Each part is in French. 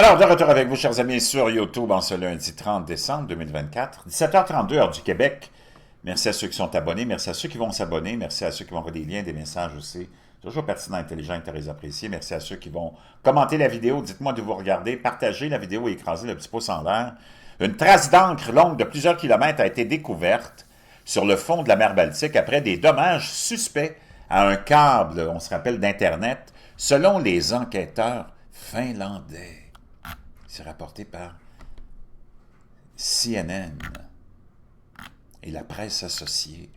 Alors, de retour avec vous, chers amis, sur YouTube en ce lundi 30 décembre 2024, 17h32, heure du Québec. Merci à ceux qui sont abonnés, merci à ceux qui vont s'abonner, merci à ceux qui vont envoyer des liens, des messages aussi. Toujours pertinent, intelligent et très apprécié. Merci à ceux qui vont commenter la vidéo. Dites-moi de vous regarder, partagez la vidéo et écrasez le petit pouce en l'air. Une trace d'encre longue de plusieurs kilomètres a été découverte sur le fond de la mer Baltique après des dommages suspects à un câble, on se rappelle, d'Internet, selon les enquêteurs finlandais. C'est rapporté par CNN et la presse associée.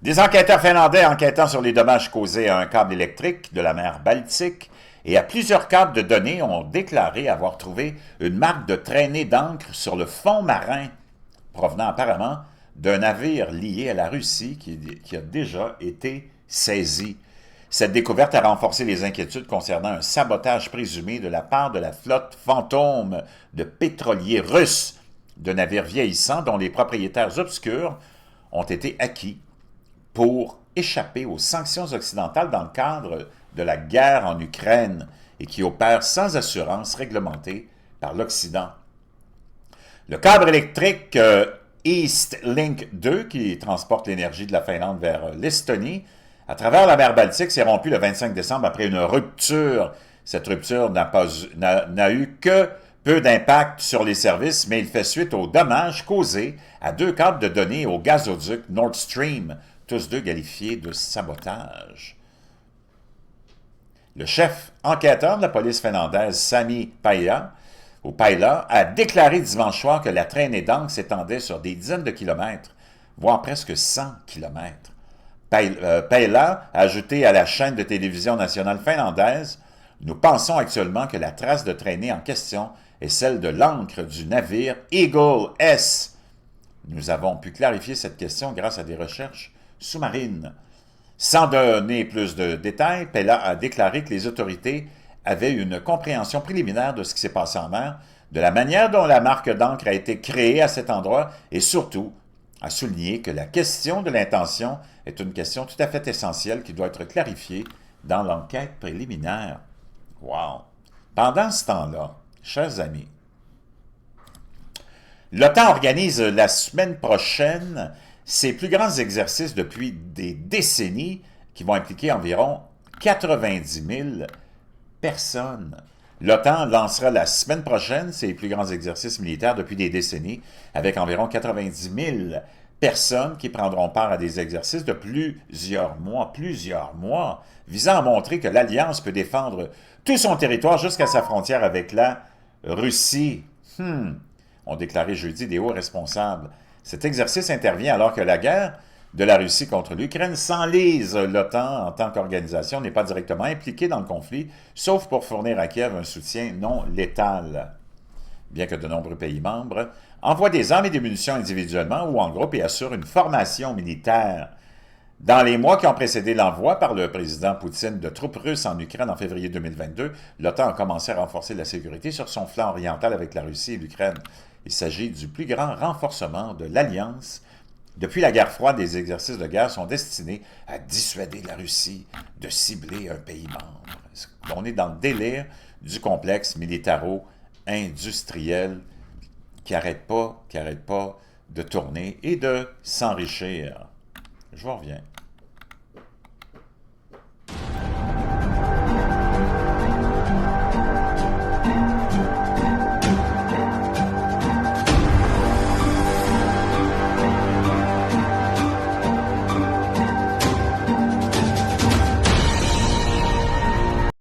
Des enquêteurs finlandais enquêtant sur les dommages causés à un câble électrique de la mer Baltique et à plusieurs câbles de données ont déclaré avoir trouvé une marque de traînée d'encre sur le fond marin, provenant apparemment d'un navire lié à la Russie qui a déjà été saisi. Cette découverte a renforcé les inquiétudes concernant un sabotage présumé de la part de la flotte fantôme de pétroliers russes, de navires vieillissants dont les propriétaires obscurs ont été acquis pour échapper aux sanctions occidentales dans le cadre de la guerre en Ukraine et qui opèrent sans assurance réglementée par l'Occident. Le câble électrique East Link 2, qui transporte l'énergie de la Finlande vers l'Estonie, à travers la mer Baltique, s'est rompu le 25 décembre après une rupture. Cette rupture n'a eu que peu d'impact sur les services, mais il fait suite aux dommages causés à deux câbles de données au gazoduc Nord Stream, tous deux qualifiés de sabotage. Le chef enquêteur de la police finlandaise, Sami Paila, a déclaré dimanche soir que la traînée d'encre s'étendait sur des dizaines de kilomètres, voire presque 100 kilomètres. Paila a ajouté à la chaîne de télévision nationale finlandaise « Nous pensons actuellement que la trace de traînée en question est celle de l'ancre du navire Eagle S. Nous avons pu clarifier cette question grâce à des recherches sous-marines. » Sans donner plus de détails, Paila a déclaré que les autorités avaient une compréhension préliminaire de ce qui s'est passé en mer, de la manière dont la marque d'encre a été créée à cet endroit et surtout a souligné que la question de l'intention est une question tout à fait essentielle qui doit être clarifiée dans l'enquête préliminaire. Wow! Pendant ce temps-là, chers amis, l'OTAN organise la semaine prochaine ses plus grands exercices depuis des décennies qui vont impliquer environ 90 000 personnes. L'OTAN lancera la semaine prochaine ses plus grands exercices militaires depuis des décennies, avec environ 90 000 personnes qui prendront part à des exercices de plusieurs mois, visant à montrer que l'Alliance peut défendre tout son territoire jusqu'à sa frontière avec la Russie. Ont déclaré jeudi des hauts responsables. Cet exercice intervient alors que la guerre de la Russie contre l'Ukraine s'enlise. L'OTAN, en tant qu'organisation, n'est pas directement impliquée dans le conflit, sauf pour fournir à Kiev un soutien non létal. Bien que de nombreux pays membres envoient des armes et des munitions individuellement ou en groupe et assurent une formation militaire. Dans les mois qui ont précédé l'envoi par le président Poutine de troupes russes en Ukraine en février 2022, l'OTAN a commencé à renforcer la sécurité sur son flanc oriental avec la Russie et l'Ukraine. Il s'agit du plus grand renforcement de l'Alliance. Depuis la guerre froide, les exercices de guerre sont destinés à dissuader la Russie de cibler un pays membre. On est dans le délire du complexe militaro-industriel qui n'arrête pas de tourner et de s'enrichir. Je vous reviens.